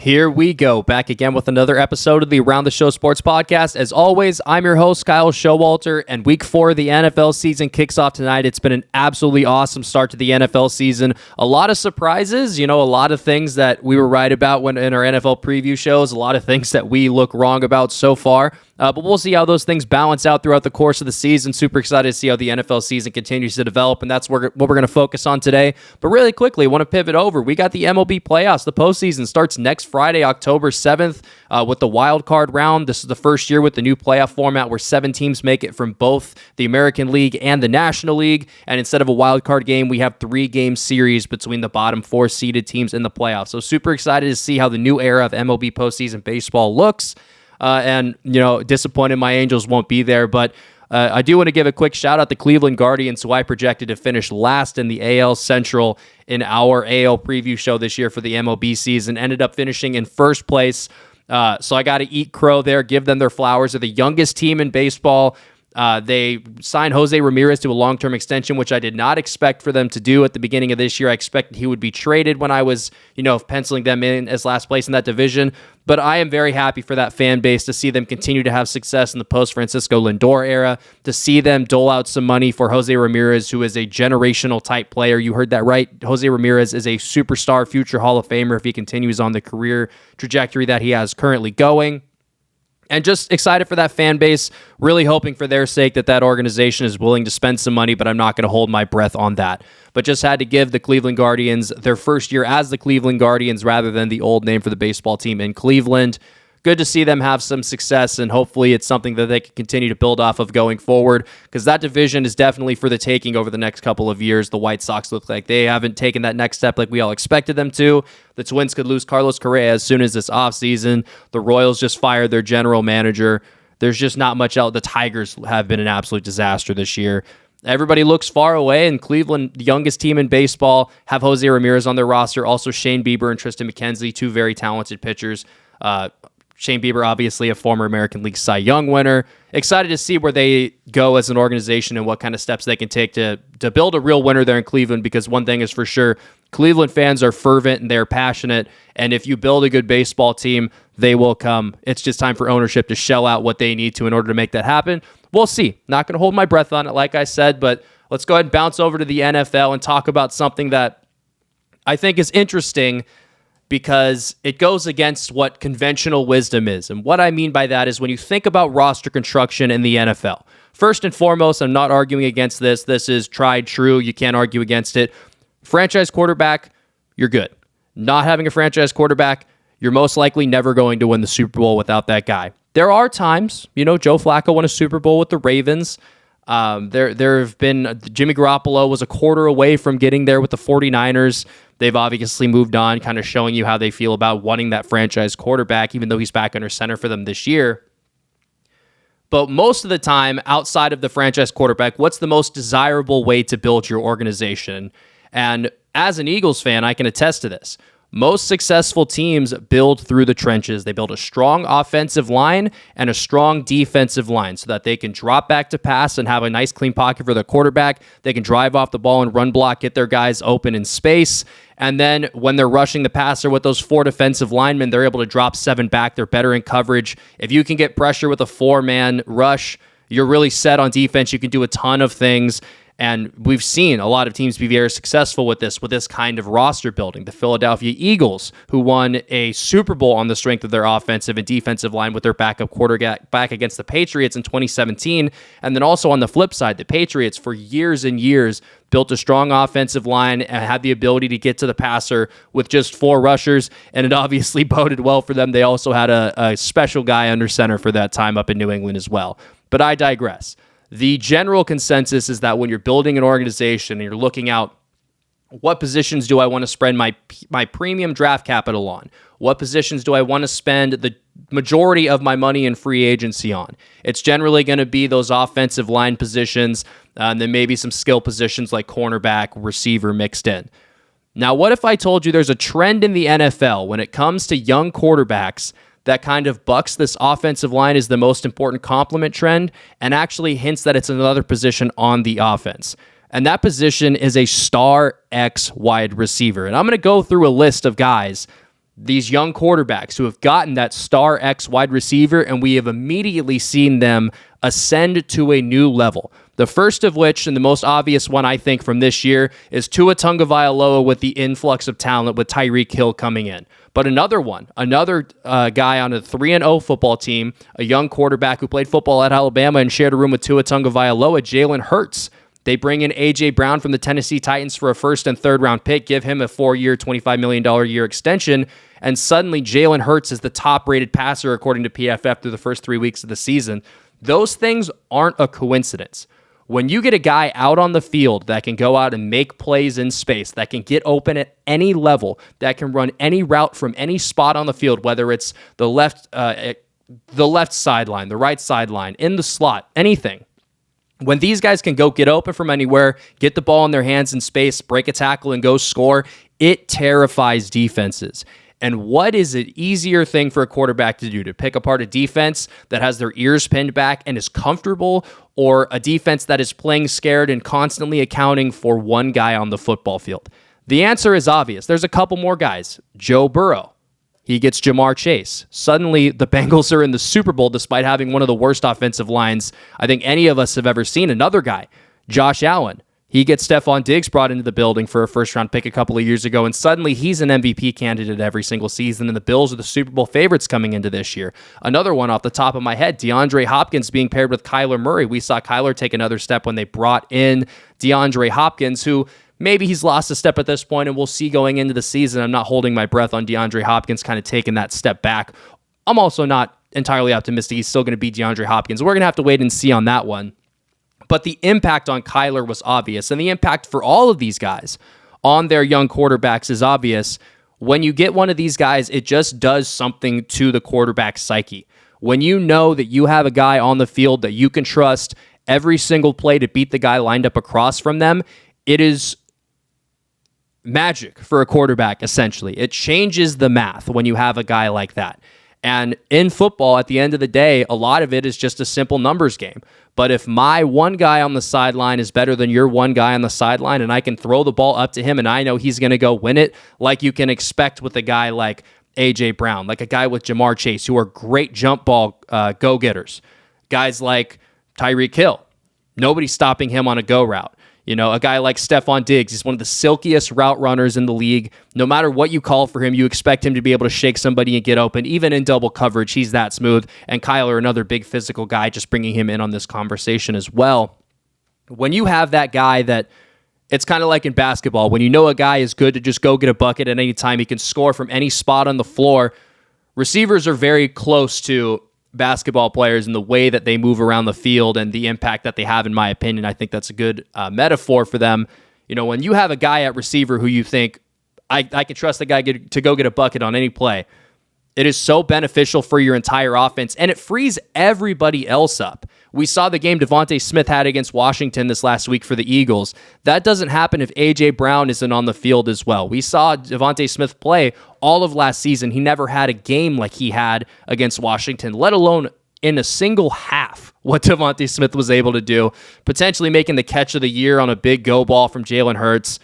Here we go, back again with another episode of the Around the Show Sports Podcast. As always, I'm your host, Kyle Showalter, and Week 4 of the NFL season kicks off tonight. It's been an absolutely awesome start to the NFL season. A lot of surprises, a lot of things that we were right about when in our NFL preview shows, a lot of things that we look wrong about so far. But we'll see how those things balance out throughout the course of the season. Super excited to see how the NFL season continues to develop, and that's what we're going to focus on today. But really quickly, I want to pivot over. We got the Mlb Playoffs. The postseason starts next Friday, October 7th, with the wild card round. This is the first year with the new playoff format where 7 teams make it from both the American League and the National League. And instead of a wild card game, we have 3-game series between the bottom 4 seeded teams in the playoffs. So super excited to see how the new era of MLB postseason baseball looks. And disappointed my Angels won't be there, but I do want to give a quick shout out to Cleveland Guardians, who I projected to finish last in the AL Central in our AL preview show this year for the MLB season. Ended up finishing in first place. So I got to eat crow there, give them their flowers. They're the youngest team in baseball. They signed Jose Ramirez to a long-term extension, which I did not expect for them to do at the beginning of this year. I expected he would be traded when I was, penciling them in as last place in that division. But I am very happy for that fan base to see them continue to have success in the post-Francisco Lindor era, to see them dole out some money for Jose Ramirez, who is a generational type player. You heard that right. Jose Ramirez is a superstar, future Hall of Famer if he continues on the career trajectory that he has currently going. And just excited for that fan base, really hoping for their sake that organization is willing to spend some money, but I'm not going to hold my breath on that. But just had to give the Cleveland Guardians their first year as the Cleveland Guardians rather than the old name for the baseball team in Cleveland. Good to see them have some success, and hopefully it's something that they can continue to build off of going forward, because that division is definitely for the taking over the next couple of years. The White Sox look like they haven't taken that next step like we all expected them to. The Twins could lose Carlos Correa as soon as this offseason. The Royals just fired their general manager. There's just not much else. The Tigers have been an absolute disaster this year. Everybody looks far away, and Cleveland, the youngest team in baseball, have Jose Ramirez on their roster. Also Shane Bieber and Tristan McKenzie, 2 very talented pitchers. Shane Bieber, obviously a former American League Cy Young winner. Excited to see where they go as an organization and what kind of steps they can take to build a real winner there in Cleveland, because one thing is for sure, Cleveland fans are fervent and they're passionate, and if you build a good baseball team, they will come. It's just time for ownership to shell out what they need to in order to make that happen. We'll see. Not going to hold my breath on it, like I said, but let's go ahead and bounce over to the NFL and talk about something that I think is interesting, because it goes against what conventional wisdom is. And what I mean by that is when you think about roster construction in the NFL, first and foremost, I'm not arguing against this. This is tried true. You can't argue against it. Franchise quarterback, you're good. Not having a franchise quarterback, you're most likely never going to win the Super Bowl without that guy. There are times, Joe Flacco won a Super Bowl with the Ravens. There have been, Jimmy Garoppolo was a quarter away from getting there with the 49ers. They've obviously moved on, kind of showing you how they feel about wanting that franchise quarterback, even though he's back under center for them this year. But most of the time, outside of the franchise quarterback, what's the most desirable way to build your organization? And as an Eagles fan, I can attest to this. Most successful teams build through the trenches. They build a strong offensive line and a strong defensive line so that they can drop back to pass and have a nice clean pocket for the quarterback. They can drive off the ball and run block, get their guys open in space. And then when they're rushing the passer with those 4 defensive linemen, they're able to drop 7 back. They're better in coverage. If you can get pressure with a 4-man rush, you're really set on defense. You can do a ton of things. And we've seen a lot of teams be very successful with this kind of roster building. The Philadelphia Eagles, who won a Super Bowl on the strength of their offensive and defensive line with their backup quarterback back against the Patriots in 2017. And then also on the flip side, the Patriots for years and years built a strong offensive line and had the ability to get to the passer with just 4 rushers, and it obviously boded well for them. They also had a special guy under center for that time up in New England as well. But I digress. The general consensus is that when you're building an organization and you're looking out, what positions do I want to spend my premium draft capital on? What positions do I want to spend the majority of my money in free agency on? It's generally going to be those offensive line positions, and then maybe some skill positions like cornerback, receiver mixed in. Now, what if I told you there's a trend in the NFL when it comes to young quarterbacks that kind of bucks this offensive line is the most important complement trend and actually hints that it's another position on the offense? And that position is a star X wide receiver. And I'm going to go through a list of guys these young quarterbacks who have gotten that star X wide receiver, and we have immediately seen them ascend to a new level. The first of which, and the most obvious one I think from this year, is Tua Tagovailoa with the influx of talent with Tyreek Hill coming in. But another guy on a 3-0 football team, a young quarterback who played football at Alabama and shared a room with Tua Tagovailoa, Jalen Hurts. They bring in A.J. Brown from the Tennessee Titans for a first and third round pick, give him a 4-year, $25 million a year extension, and suddenly Jalen Hurts is the top-rated passer according to PFF through the first 3 weeks of the season. Those things aren't a coincidence. When you get a guy out on the field that can go out and make plays in space, that can get open at any level, that can run any route from any spot on the field, whether it's the left sideline, the right sideline, in the slot, anything. When these guys can go get open from anywhere, get the ball in their hands in space, break a tackle, and go score, it terrifies defenses. And what is an easier thing for a quarterback to do? To pick apart a defense that has their ears pinned back and is comfortable, or a defense that is playing scared and constantly accounting for one guy on the football field? The answer is obvious. There's a couple more guys. Joe Burrow. He gets Jamar Chase. Suddenly, the Bengals are in the Super Bowl despite having one of the worst offensive lines I think any of us have ever seen. Another guy, Josh Allen. He gets Stephon Diggs brought into the building for a first-round pick a couple of years ago, and suddenly he's an MVP candidate every single season, and the Bills are the Super Bowl favorites coming into this year. Another one off the top of my head, DeAndre Hopkins being paired with Kyler Murray. We saw Kyler take another step when they brought in DeAndre Hopkins, who maybe he's lost a step at this point, and we'll see going into the season. I'm not holding my breath on DeAndre Hopkins kind of taking that step back. I'm also not entirely optimistic he's still going to be DeAndre Hopkins. We're going to have to wait and see on that one. But the impact on Kyler was obvious, and the impact for all of these guys on their young quarterbacks is obvious. When you get one of these guys, it just does something to the quarterback's psyche. When you know that you have a guy on the field that you can trust every single play to beat the guy lined up across from them, it is magic for a quarterback, essentially. It changes the math when you have a guy like that. And in football, at the end of the day, a lot of it is just a simple numbers game. But if my one guy on the sideline is better than your one guy on the sideline, and I can throw the ball up to him and I know he's going to go win it, like you can expect with a guy like A.J. Brown, like a guy with Jamar Chase, who are great jump ball go-getters. Guys like Tyreek Hill, nobody's stopping him on a go route. You know, a guy like Stephon Diggs, he's one of the silkiest route runners in the league. No matter what you call for him, you expect him to be able to shake somebody and get open. Even in double coverage, he's that smooth. And Kyler, another big physical guy, just bringing him in on this conversation as well. When you have that guy that, it's kind of like in basketball, when you know a guy is good to just go get a bucket at any time, he can score from any spot on the floor. Receivers are very close to basketball players in the way that they move around the field and the impact that they have, in my opinion. I think that's a good metaphor for them. You know, when you have a guy at receiver who you think, I can trust the guy to go get a bucket on any play, it is so beneficial for your entire offense, and it frees everybody else up. We saw the game Devonte Smith had against Washington this last week for the Eagles. That doesn't happen if A.J. Brown isn't on the field as well. We saw Devonte Smith play all of last season. He never had a game like he had against Washington, let alone in a single half what Devonte Smith was able to do, potentially making the catch of the year on a big go ball from Jalen Hurts.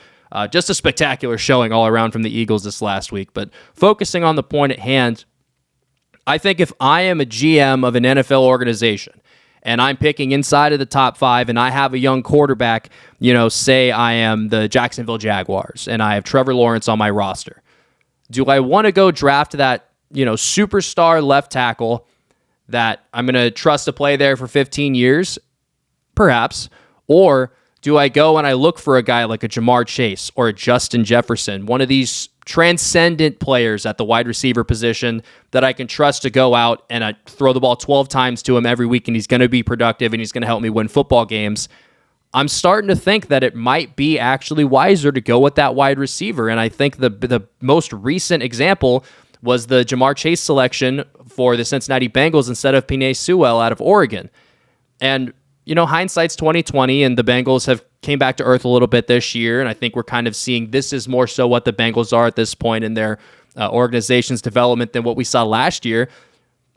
Just a spectacular showing all around from the Eagles this last week. But focusing on the point at hand, I think if I am a GM of an NFL organization and I'm picking inside of the top 5 and I have a young quarterback, you know, say I am the Jacksonville Jaguars and I have Trevor Lawrence on my roster, do I want to go draft that, you know, superstar left tackle that I'm going to trust to play there for 15 years? Perhaps. Or do I go and I look for a guy like a Jamar Chase or a Justin Jefferson, one of these transcendent players at the wide receiver position that I can trust to go out and I throw the ball 12 times to him every week and he's going to be productive and he's going to help me win football games? I'm starting to think that it might be actually wiser to go with that wide receiver. And I think the most recent example was the Jamar Chase selection for the Cincinnati Bengals instead of Penei Sewell out of Oregon. And you know, hindsight's 2020, and the Bengals have came back to earth a little bit this year, and I think we're kind of seeing this is more so what the Bengals are at this point in their organization's development than what we saw last year.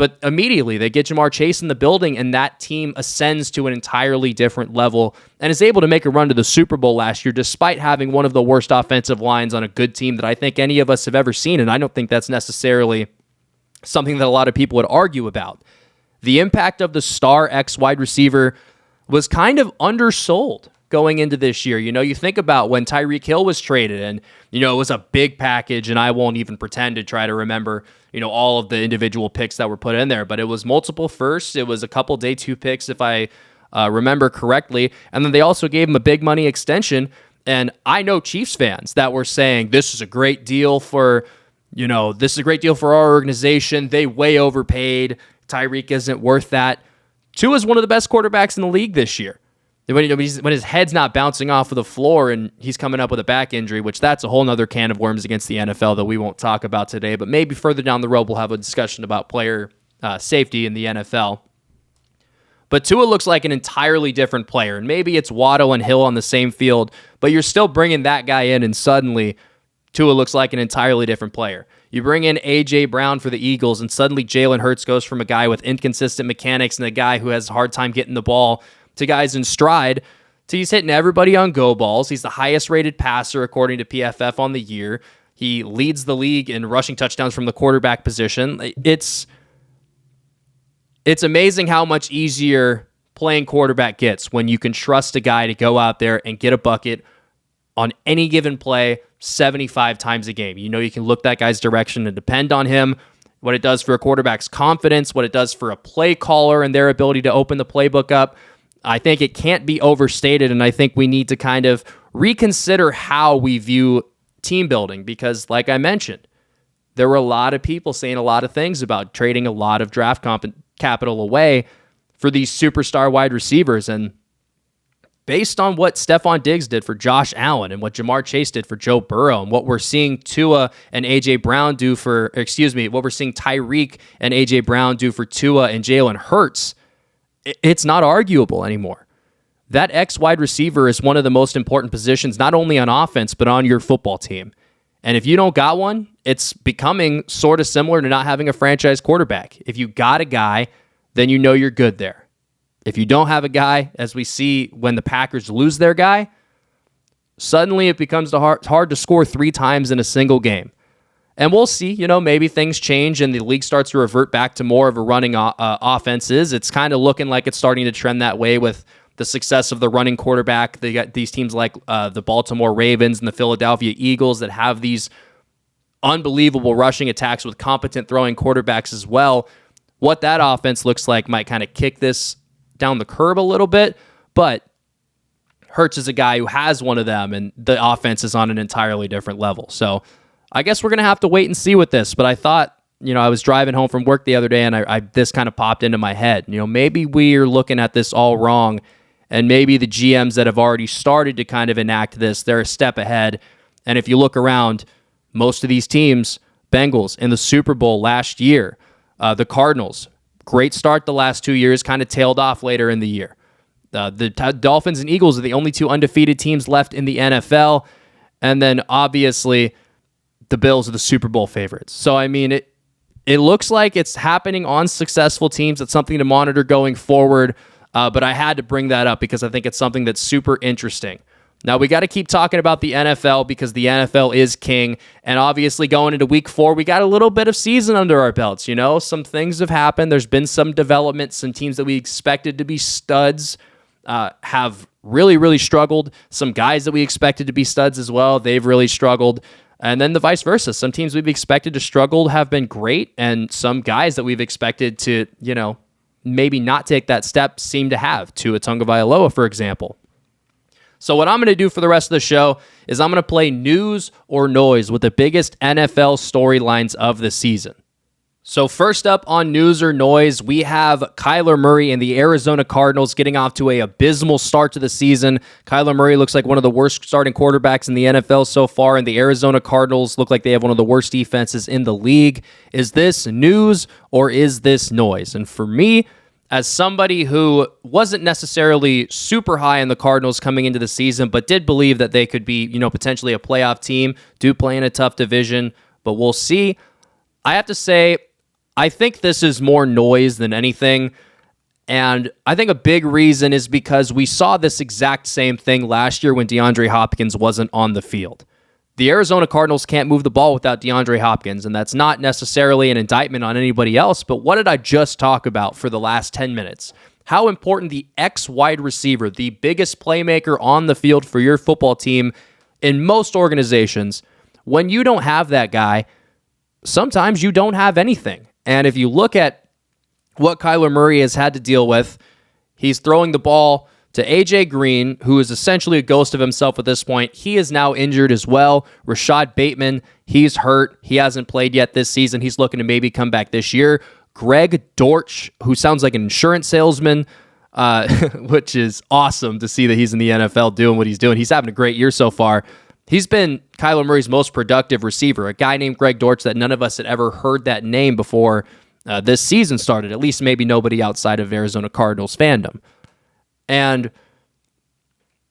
But immediately they get Jamar Chase in the building, and that team ascends to an entirely different level and is able to make a run to the Super Bowl last year, despite having one of the worst offensive lines on a good team that I think any of us have ever seen. And I don't think that's necessarily something that a lot of people would argue about. The impact of the star X wide receiver was kind of undersold going into this year. You think about when Tyreek Hill was traded, and, it was a big package, and I won't even pretend to try to remember, all of the individual picks that were put in there, but it was multiple firsts. It was a couple day 2 picks, if I remember correctly. And then they also gave him a big money extension. And I know Chiefs fans that were saying, this is a great deal for our organization. They way overpaid. Tyreek isn't worth that. Tua is one of the best quarterbacks in the league this year. When his head's not bouncing off of the floor and he's coming up with a back injury, which that's a whole nother can of worms against the NFL that we won't talk about today, but maybe further down the road we'll have a discussion about player safety in the NFL. But Tua looks like an entirely different player, and maybe it's Waddle and Hill on the same field, but you're still bringing that guy in, and suddenly Tua looks like an entirely different player. You bring in A.J. Brown for the Eagles, and suddenly Jalen Hurts goes from a guy with inconsistent mechanics and a guy who has a hard time getting the ball to guys in stride, to he's hitting everybody on go balls. He's the highest rated passer according to PFF on the year. He leads the league in rushing touchdowns from the quarterback position. It's amazing how much easier playing quarterback gets when you can trust a guy to go out there and get a bucket on any given play 75 times a game. You can look that guy's direction and depend on him, what it does for a quarterback's confidence, what it does for a play caller and their ability to open the playbook up. I think it can't be overstated, and I think we need to kind of reconsider how we view team building because, like I mentioned, there were a lot of people saying a lot of things about trading a lot of draft capital away for these superstar wide receivers. And based on what Stephon Diggs did for Josh Allen and what Jamar Chase did for Joe Burrow and what we're seeing Tua and A.J. Brown do for, what we're seeing Tyreek and A.J. Brown do for Tua and Jalen Hurts, it's not arguable anymore. That X wide receiver is one of the most important positions, not only on offense, but on your football team. And if you don't got one, it's becoming sort of similar to not having a franchise quarterback. If you got a guy, then you're good there. If you don't have a guy, as we see when the Packers lose their guy, suddenly it becomes hard to score 3 times in a single game. And we'll see, maybe things change and the league starts to revert back to more of a running offenses. It's kind of looking like it's starting to trend that way with the success of the running quarterback. They got these teams like the Baltimore Ravens and the Philadelphia Eagles that have these unbelievable rushing attacks with competent throwing quarterbacks as well. What that offense looks like might kind of kick this down the curb a little bit, but Hurts is a guy who has one of them, and the offense is on an entirely different level. So I guess we're going to have to wait and see with this, but I thought, I was driving home from work the other day, and I this kind of popped into my head. Maybe we're looking at this all wrong, and maybe the GMs that have already started to kind of enact this, they're a step ahead. And if you look around, most of these teams, Bengals in the Super Bowl last year, the Cardinals, great start the last 2 years, kind of tailed off later in the year. The Dolphins and Eagles are the only 2 undefeated teams left in the NFL. And then obviously the Bills are the Super Bowl favorites. So, it looks like it's happening on successful teams. It's something to monitor going forward. But I had to bring that up because I think it's something that's super interesting. Now, we got to keep talking about the NFL because the NFL is king. And obviously, going into week 4, we got a little bit of season under our belts. Some things have happened. There's been some development. Some teams that we expected to be studs have really, really struggled. Some guys that we expected to be studs as well, they've really struggled. And then the vice versa. Some teams we've expected to struggle have been great. And some guys that we've expected to, maybe not take that step seem to have. Tua Tagovailoa, for example. So what I'm going to do for the rest of the show is I'm going to play news or noise with the biggest NFL storylines of the season. So first up on news or noise, we have Kyler Murray and the Arizona Cardinals getting off to an abysmal start to the season. Kyler Murray looks like one of the worst starting quarterbacks in the NFL so far, and the Arizona Cardinals look like they have one of the worst defenses in the league. Is this news or is this noise? And for me, as somebody who wasn't necessarily super high on the Cardinals coming into the season, but did believe that they could be, potentially a playoff team, do play in a tough division, but we'll see. I have to say, I think this is more noise than anything. And I think a big reason is because we saw this exact same thing last year when DeAndre Hopkins wasn't on the field. The Arizona Cardinals can't move the ball without DeAndre Hopkins, and that's not necessarily an indictment on anybody else, but what did I just talk about for the last 10 minutes? How important the X wide receiver, the biggest playmaker on the field for your football team in most organizations, when you don't have that guy, sometimes you don't have anything. And if you look at what Kyler Murray has had to deal with, he's throwing the ball to A.J. Green, who is essentially a ghost of himself at this point. He is now injured as well. Rashad Bateman, he's hurt. He hasn't played yet this season. He's looking to maybe come back this year. Greg Dortch, who sounds like an insurance salesman, which is awesome to see that he's in the NFL doing what he's doing. He's having a great year so far. He's been Kyler Murray's most productive receiver, a guy named Greg Dortch that none of us had ever heard that name before this season started, at least maybe nobody outside of Arizona Cardinals fandom. And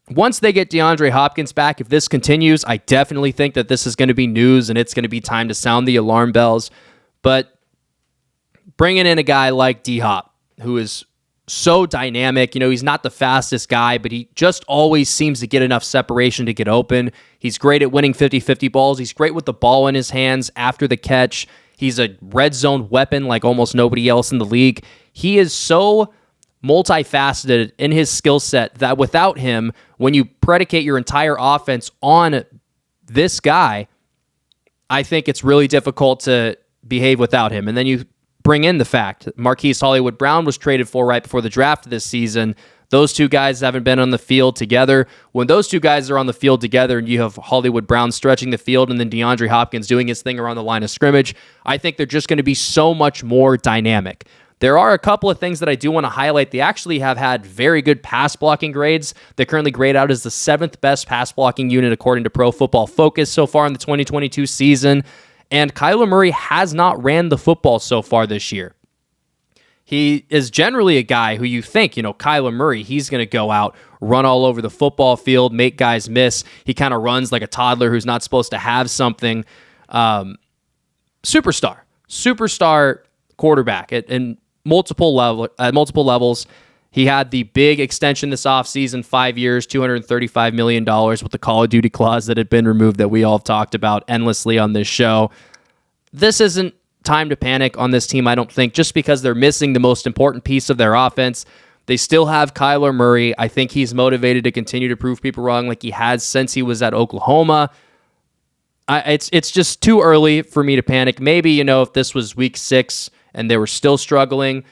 once they get DeAndre Hopkins back, if this continues, I definitely think that this is going to be news and it's going to be time to sound the alarm bells. But bringing in a guy like D-Hop, who is so dynamic, he's not the fastest guy, but he just always seems to get enough separation to get open. He's great at winning 50-50 balls. He's great with the ball in his hands after the catch. He's a red zone weapon like almost nobody else in the league. He is so multifaceted in his skill set that without him, when you predicate your entire offense on this guy, I think it's really difficult to behave without him. And then you bring in the fact that Marquise Hollywood Brown was traded for right before the draft this season. Those two guys haven't been on the field together. When those two guys are on the field together and you have Hollywood Brown stretching the field and then DeAndre Hopkins doing his thing around the line of scrimmage, I think they're just going to be so much more dynamic. There are a couple of things that I do want to highlight. They actually have had very good pass blocking grades. They currently grade out as the 7th best pass blocking unit according to Pro Football Focus so far in the 2022 season. And Kyler Murray has not ran the football so far this year. He is generally a guy who you think, Kyler Murray, he's going to go out, run all over the football field, make guys miss. He kind of runs like a toddler who's not supposed to have something. Superstar quarterback at multiple levels. He had the big extension this offseason, 5 years, $235 million with the Call of Duty clause that had been removed that we all have talked about endlessly on this show. This isn't time to panic on this team, I don't think, just because they're missing the most important piece of their offense. They still have Kyler Murray. I think he's motivated to continue to prove people wrong like he has since he was at Oklahoma. It's just too early for me to panic. Maybe, if this was week 6 and they were still struggling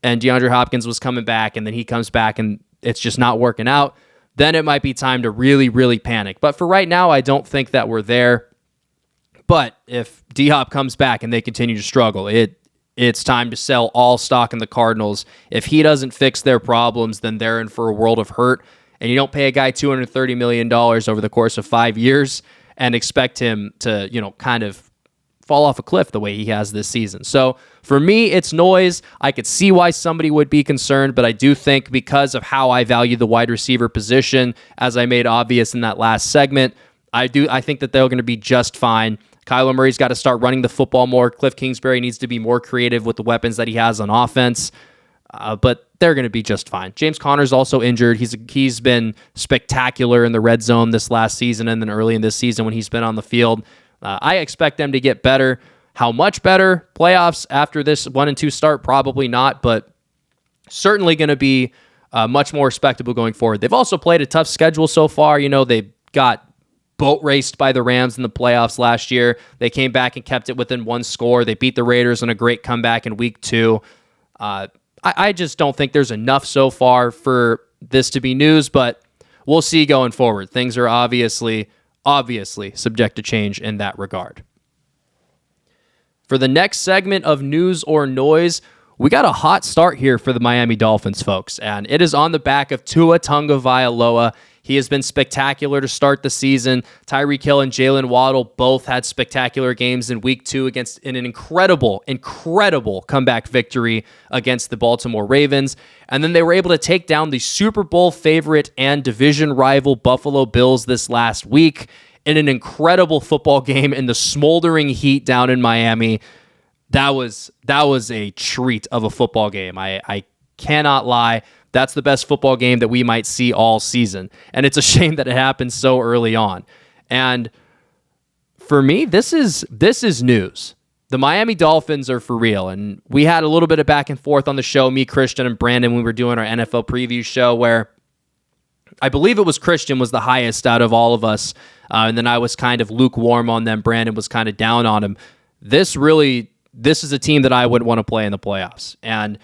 and DeAndre Hopkins was coming back and then he comes back and it's just not working out, then it might be time to really, really panic. But for right now, I don't think that we're there. But if D-Hop comes back and they continue to struggle, it's time to sell all stock in the Cardinals. If he doesn't fix their problems, then they're in for a world of hurt. And you don't pay a guy $230 million over the course of 5 years and expect him to, kind of fall off a cliff the way he has this season. So for me, it's noise. I could see why somebody would be concerned, but I do think because of how I value the wide receiver position, as I made obvious in that last segment, I think that they're going to be just fine. Kyler Murray's got to start running the football more. Cliff Kingsbury needs to be more creative with the weapons that he has on offense, but they're going to be just fine. James Conner's also injured. He's been spectacular in the red zone this last season and then early in this season when he's been on the field. I expect them to get better. How much better? Playoffs after this 1-2 start? Probably not, but certainly going to be much more respectable going forward. They've also played a tough schedule so far. They've got boat raced by the Rams in the playoffs last year. They came back and kept it within one score. They beat the Raiders on a great comeback in week 2. I just don't think there's enough so far for this to be news, but we'll see going forward. Things are obviously subject to change in that regard. For the next segment of News or Noise, we got a hot start here for the Miami Dolphins, folks, and it is on the back of Tua Tagovailoa. He has been spectacular to start the season. Tyreek Hill and Jalen Waddle both had spectacular games in week 2 in an incredible comeback victory against the Baltimore Ravens. And then they were able to take down the Super Bowl favorite and division rival Buffalo Bills this last week in an incredible football game in the smoldering heat down in Miami. that was a treat of a football game. I cannot lie. That's the best football game that we might see all season. And it's a shame that it happened so early on. And for me, this is news. The Miami Dolphins are for real. And we had a little bit of back and forth on the show, me, Christian, and Brandon, when we were doing our NFL preview show, where I believe it was Christian was the highest out of all of us. And then I was kind of lukewarm on them. Brandon was kind of down on him. This is a team that I wouldn't want to play in the playoffs. And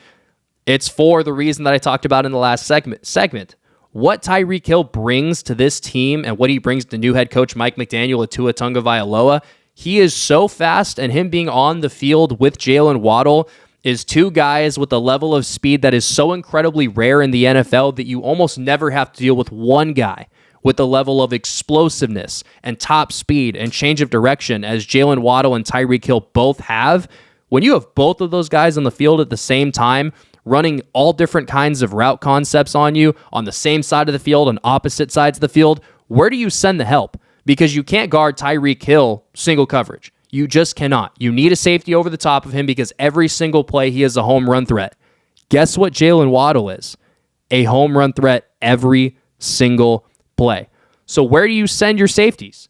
it's for the reason that I talked about in the last segment. What Tyreek Hill brings to this team and what he brings to new head coach Mike McDaniel and Tua Tagovailoa, he is so fast, and him being on the field with Jalen Waddle is two guys with a level of speed that is so incredibly rare in the NFL that you almost never have to deal with one guy with the level of explosiveness and top speed and change of direction as Jalen Waddle and Tyreek Hill both have. When you have both of those guys on the field at the same time, running all different kinds of route concepts on you on the same side of the field and opposite sides of the field, where do you send the help? Because you can't guard Tyreek Hill single coverage. You just cannot. You need a safety over the top of him because every single play he is a home run threat. Guess what Jalen Waddle is? A home run threat every single play. So where do you send your safeties?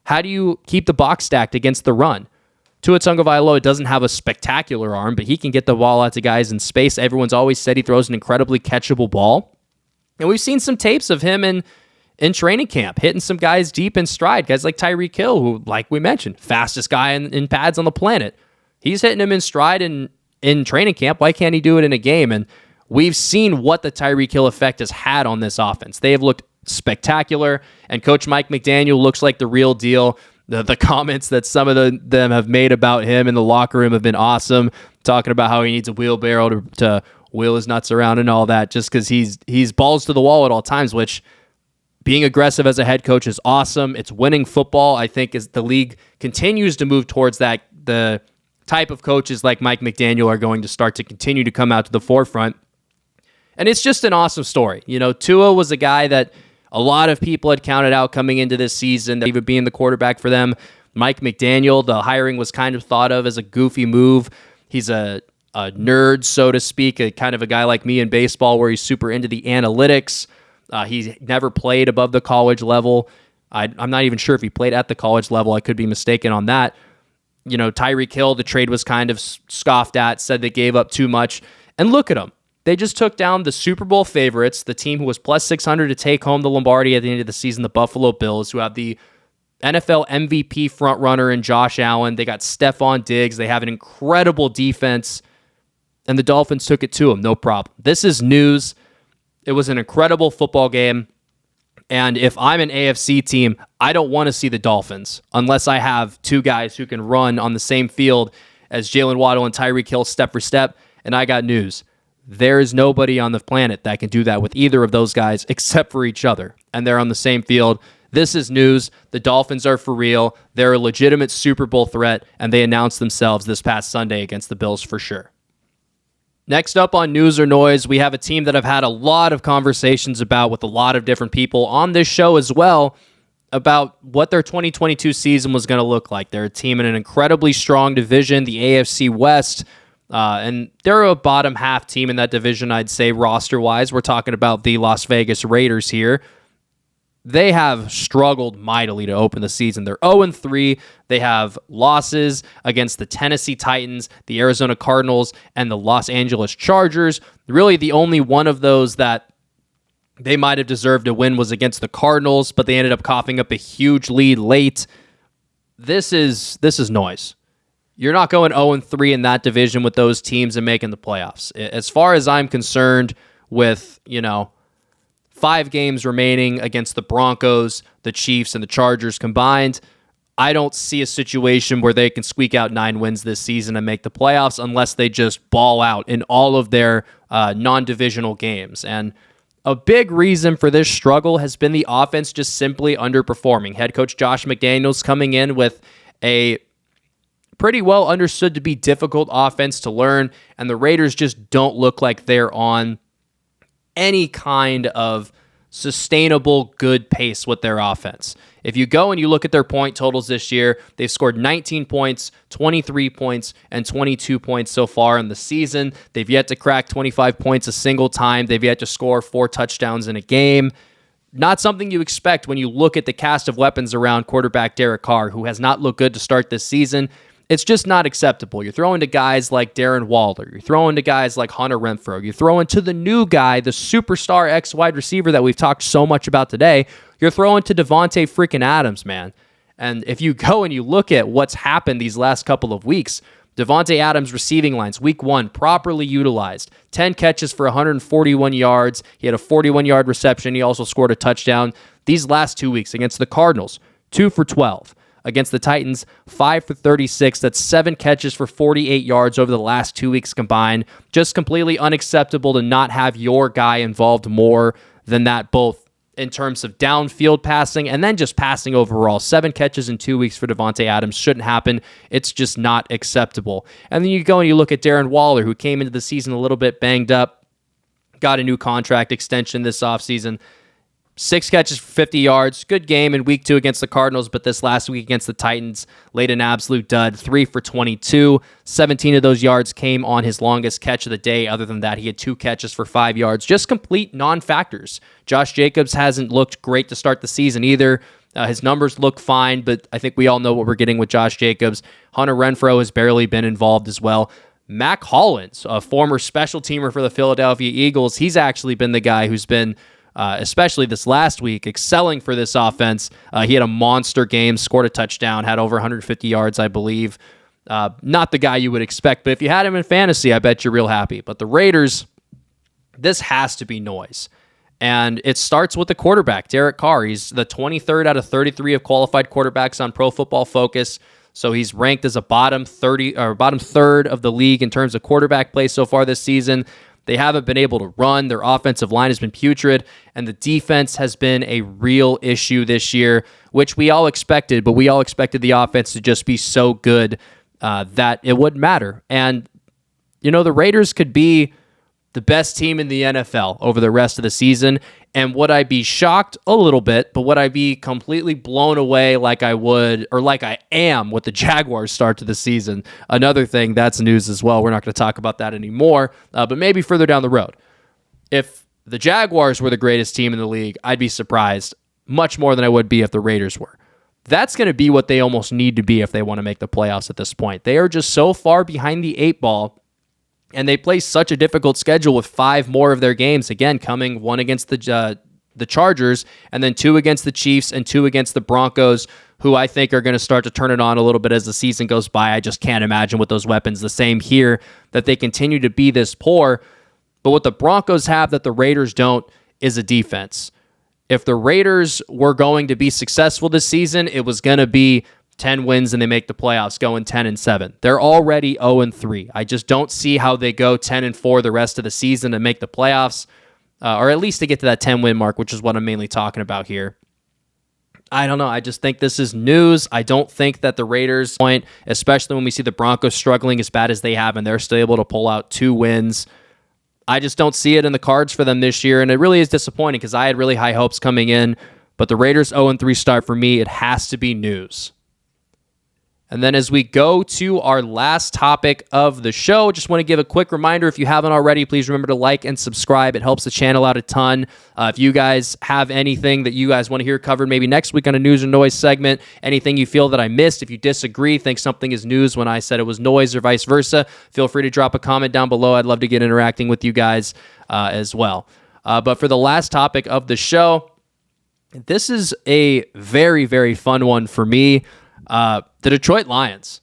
How do you keep the box stacked against the run? Tua Tagovailoa doesn't have a spectacular arm, but he can get the ball out to guys in space. Everyone's always said he throws an incredibly catchable ball. And we've seen some tapes of him in training camp, hitting some guys deep in stride. Guys like Tyreek Hill, who, like we mentioned, fastest guy in pads on the planet. He's hitting him in stride in training camp. Why can't he do it in a game? And we've seen what the Tyreek Hill effect has had on this offense. They have looked spectacular, and Coach Mike McDaniel looks like the real deal. The comments that some of them have made about him in the locker room have been awesome, talking about how he needs a wheelbarrow to wheel his nuts around and all that, just because he's balls to the wall at all times, which being aggressive as a head coach is awesome. It's winning football. I think as the league continues to move towards that, the type of coaches like Mike McDaniel are going to start to continue to come out to the forefront. And it's just an awesome story. You know, Tua was a guy that a lot of people had counted out coming into this season, that he would be in the quarterback for them. Mike McDaniel, the hiring was kind of thought of as a goofy move. He's a nerd, so to speak, a kind of a guy like me in baseball where he's super into the analytics. He's never played above the college level. I'm not even sure if he played at the college level. I could be mistaken on that. You know, Tyreek Hill, the trade was kind of scoffed at, said they gave up too much. And look at them. They just took down the Super Bowl favorites, the team who was plus 600 to take home the Lombardi at the end of the season, the Buffalo Bills, who have the NFL MVP frontrunner in Josh Allen. They got Stephon Diggs. They have an incredible defense, and the Dolphins took it to them, no problem. This is news. It was an incredible football game, and if I'm an AFC team, I don't want to see the Dolphins unless I have two guys who can run on the same field as Jalen Waddle and Tyreek Hill step for step, and I got news. There is nobody on the planet that can do that with either of those guys except for each other, and they're on the same field. This is news. The Dolphins are for real. They're a legitimate Super Bowl threat, and they announced themselves this past Sunday against the Bills for sure. Next up on News or Noise, we have a team that I've had a lot of conversations about with a lot of different people on this show as well about what their 2022 season was going to look like. They're a team in an incredibly strong division, the AFC West, and they're a bottom half team in that division, I'd say, roster-wise. We're talking about the Las Vegas Raiders here. They have struggled mightily to open the season. They're 0-3. They have losses against the Tennessee Titans, the Arizona Cardinals, and the Los Angeles Chargers. Really, the only one of those that they might have deserved a win was against the Cardinals, but they ended up coughing up a huge lead late. This is noise. You're not going 0-3 in that division with those teams and making the playoffs. As far as I'm concerned, with, 5 games remaining against the Broncos, the Chiefs, and the Chargers combined, I don't see a situation where they can squeak out 9 wins this season and make the playoffs unless they just ball out in all of their non-divisional games. And a big reason for this struggle has been the offense just simply underperforming. Head coach Josh McDaniels coming in with a pretty well understood to be difficult offense to learn, and the Raiders just don't look like they're on any kind of sustainable, good pace with their offense. If you go and you look at their point totals this year, they've scored 19 points, 23 points, and 22 points so far in the season. They've yet to crack 25 points a single time. They've yet to score 4 touchdowns in a game. Not something you expect when you look at the cast of weapons around quarterback Derek Carr, who has not looked good to start this season. It's just not acceptable. You're throwing to guys like Darren Waller. You're throwing to guys like Hunter Renfrow. You're throwing to the new guy, the superstar ex-wide receiver that we've talked so much about today. You're throwing to Devonte freaking Adams, man. And if you go and you look at what's happened these last couple of weeks, Devonte Adams' receiving lines, week 1, properly utilized. 10 catches for 141 yards. He had a 41-yard reception. He also scored a touchdown. These last 2 weeks against the Cardinals, 2 for 12. Against the Titans, 5 for 36. That's 7 catches for 48 yards over the last 2 weeks combined. Just completely unacceptable to not have your guy involved more than that, both in terms of downfield passing and then just passing overall. 7 catches in 2 weeks for Devonte Adams shouldn't happen. It's just not acceptable. And then you go and you look at Darren Waller, who came into the season a little bit banged up, got a new contract extension this offseason. 6 catches for 50 yards. Good game in week 2 against the Cardinals, but this last week against the Titans, laid an absolute dud. 3 for 22. 17 of those yards came on his longest catch of the day. Other than that, he had 2 catches for 5 yards. Just complete non-factors. Josh Jacobs hasn't looked great to start the season either. His numbers look fine, but I think we all know what we're getting with Josh Jacobs. Hunter Renfrow has barely been involved as well. Mac Hollins, a former special teamer for the Philadelphia Eagles, he's actually been the guy who's been especially this last week, excelling for this offense. He had a monster game, scored a touchdown, had over 150 yards, I believe. Not the guy you would expect, but if you had him in fantasy, I bet you're real happy. But the Raiders, this has to be noise. And it starts with the quarterback, Derek Carr. He's the 23rd out of 33 of qualified quarterbacks on Pro Football Focus. So he's ranked as a bottom third of the league in terms of quarterback play so far this season. They haven't been able to run. Their offensive line has been putrid, and the defense has been a real issue this year, which we all expected, but we all expected the offense to just be so good that it wouldn't matter. And, you know, the Raiders could be the best team in the NFL over the rest of the season, and would I be shocked? A little bit, but would I be completely blown away like I would, or like I am with the Jaguars start to the season? Another thing, that's news as well. We're not going to talk about that anymore, but maybe further down the road. If the Jaguars were the greatest team in the league, I'd be surprised much more than I would be if the Raiders were. That's going to be what they almost need to be if they want to make the playoffs at this point. They are just so far behind the 8 ball, and they play such a difficult schedule with 5 more of their games, again, coming 1 against the Chargers, and then 2 against the Chiefs and 2 against the Broncos, who I think are going to start to turn it on a little bit as the season goes by. I just can't imagine with those weapons. The same here, that they continue to be this poor. But what the Broncos have that the Raiders don't is a defense. If the Raiders were going to be successful this season, it was going to be 10 wins and they make the playoffs, going 10-7. They're already 0-3. I just don't see how they go 10-4 the rest of the season and make the playoffs, or at least to get to that 10-win mark, which is what I'm mainly talking about here. I don't know. I just think this is news. I don't think that the Raiders point, especially when we see the Broncos struggling as bad as they have, and they're still able to pull out 2 wins. I just don't see it in the cards for them this year, and it really is disappointing because I had really high hopes coming in, but the Raiders 0-3 start for me, it has to be news. And then as we go to our last topic of the show, just want to give a quick reminder, if you haven't already, please remember to like and subscribe. It helps the channel out a ton. If you guys have anything that you guys want to hear covered maybe next week on a news or noise segment, anything you feel that I missed, if you disagree, think something is news when I said it was noise or vice versa, feel free to drop a comment down below. I'd love to get interacting with you guys as well. But for the last topic of the show, this is a very, very fun one for me. The Detroit Lions,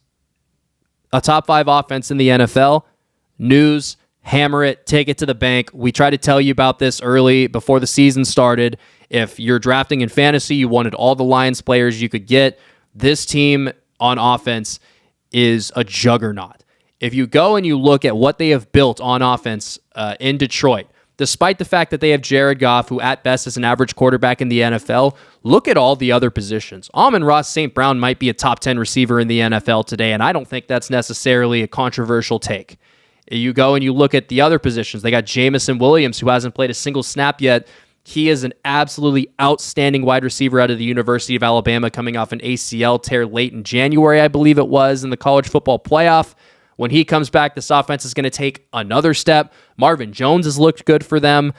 a top 5 offense in the NFL. News, hammer it, take it to the bank. We tried to tell you about this early before the season started. If you're drafting in fantasy, you wanted all the Lions players you could get. This team on offense is a juggernaut. If you go and you look at what they have built on offense in Detroit, despite the fact that they have Jared Goff, who at best is an average quarterback in the NFL, look at all the other positions. Amon-Ra St. Brown might be a top 10 receiver in the NFL today, and I don't think that's necessarily a controversial take. You go and you look at the other positions. They got Jamison Williams, who hasn't played a single snap yet He is an absolutely outstanding wide receiver out of the University of Alabama, coming off an ACL tear late in January, I believe it was, in the college football playoff. When he comes back, this offense is going to take another step. Marvin Jones has looked good for them.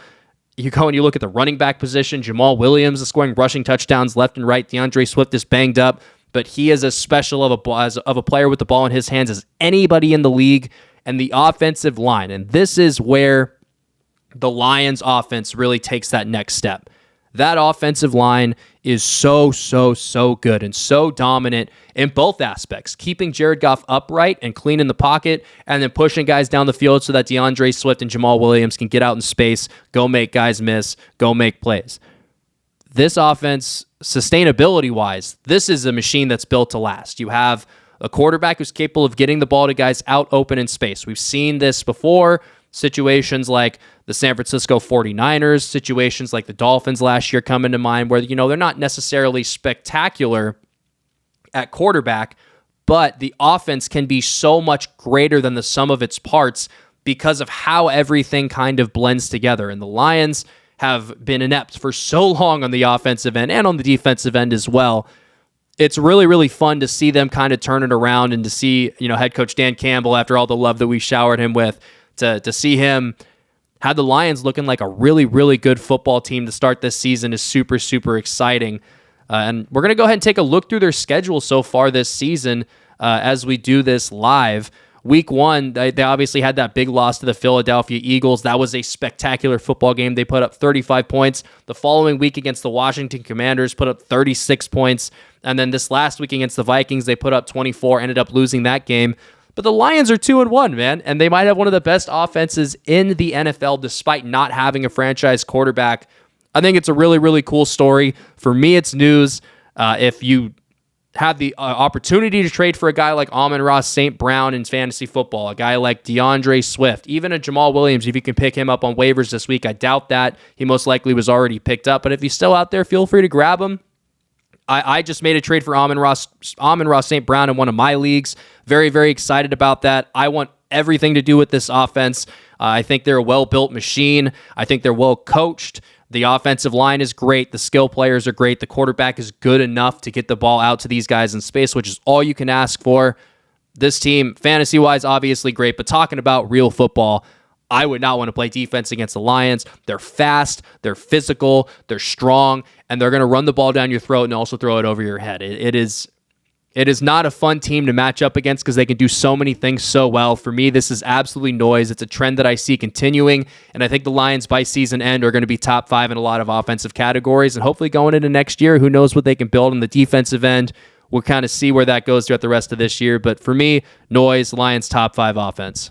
You go and you look at the running back position. Jamal Williams is scoring rushing touchdowns left and right. DeAndre Swift is banged up, but he is as special of a player with the ball in his hands as anybody in the league. And the offensive line, and this is where the Lions offense really takes that next step. That offensive line is so good and so dominant in both aspects, keeping Jared Goff upright and clean in the pocket, and then pushing guys down the field so that DeAndre Swift and Jamal Williams can get out in space, go make guys miss, go make plays. This offense, sustainability-wise, this is a machine that's built to last. You have a quarterback who's capable of getting the ball to guys out open in space. We've seen this before. Situations like the San Francisco 49ers, situations like the Dolphins last year come into mind where, they're not necessarily spectacular at quarterback, but the offense can be so much greater than the sum of its parts because of how everything kind of blends together. And the Lions have been inept for so long on the offensive end and on the defensive end as well. It's really, really fun to see them kind of turn it around and to see, head coach Dan Campbell, after all the love that we showered him with, to see him have the Lions looking like a really, really good football team to start this season is super, super exciting. And we're going to go ahead and take a look through their schedule so far this season as we do this live. Week 1, they obviously had that big loss to the Philadelphia Eagles. That was a spectacular football game. They put up 35 points. The following week against the Washington Commanders, put up 36 points. And then this last week against the Vikings, they put up 24, ended up losing that game. But the Lions are 2-1, man, and they might have one of the best offenses in the NFL despite not having a franchise quarterback. I think it's a really, really cool story. For me, it's news. If you have the opportunity to trade for a guy like Amon-Ra St. Brown in fantasy football, a guy like DeAndre Swift, even a Jamal Williams, if you can pick him up on waivers this week, I doubt that. He most likely was already picked up, but if he's still out there, feel free to grab him. I just made a trade for Amon-Ra St. Brown in one of my leagues. Very, very excited about that. I want everything to do with this offense. I think they're a well-built machine. I think they're well-coached. The offensive line is great. The skill players are great. The quarterback is good enough to get the ball out to these guys in space, which is all you can ask for. This team, fantasy-wise, obviously great, but talking about real football, I would not want to play defense against the Lions. They're fast, they're physical, they're strong, and they're going to run the ball down your throat and also throw it over your head. It is not a fun team to match up against because they can do so many things so well. For me, this is absolutely noise. It's a trend that I see continuing, and I think the Lions by season end are going to be top 5 in a lot of offensive categories, and hopefully going into next year, who knows what they can build on the defensive end. We'll kind of see where that goes throughout the rest of this year, but for me, noise, Lions top 5 offense.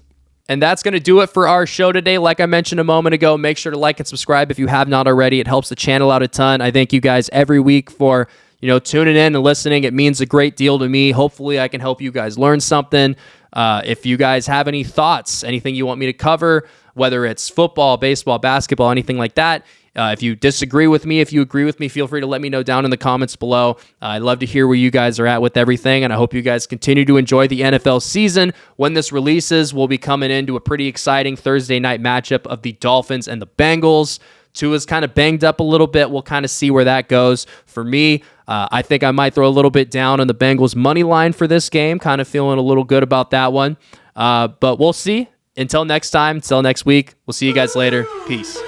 And that's going to do it for our show today. Like I mentioned a moment ago, make sure to like and subscribe if you have not already. It helps the channel out a ton. I thank you guys every week for tuning in and listening. It means a great deal to me. Hopefully, I can help you guys learn something. If you guys have any thoughts, anything you want me to cover, whether it's football, baseball, basketball, anything like that, if you disagree with me, if you agree with me, feel free to let me know down in the comments below. I'd love to hear where you guys are at with everything, and I hope you guys continue to enjoy the NFL season. When this releases, we'll be coming into a pretty exciting Thursday night matchup of the Dolphins and the Bengals. Tua's kind of banged up a little bit. We'll kind of see where that goes. For me, I think I might throw a little bit down on the Bengals money line for this game. Kind of feeling a little good about that one. But we'll see. Until next time, until next week, we'll see you guys later. Peace.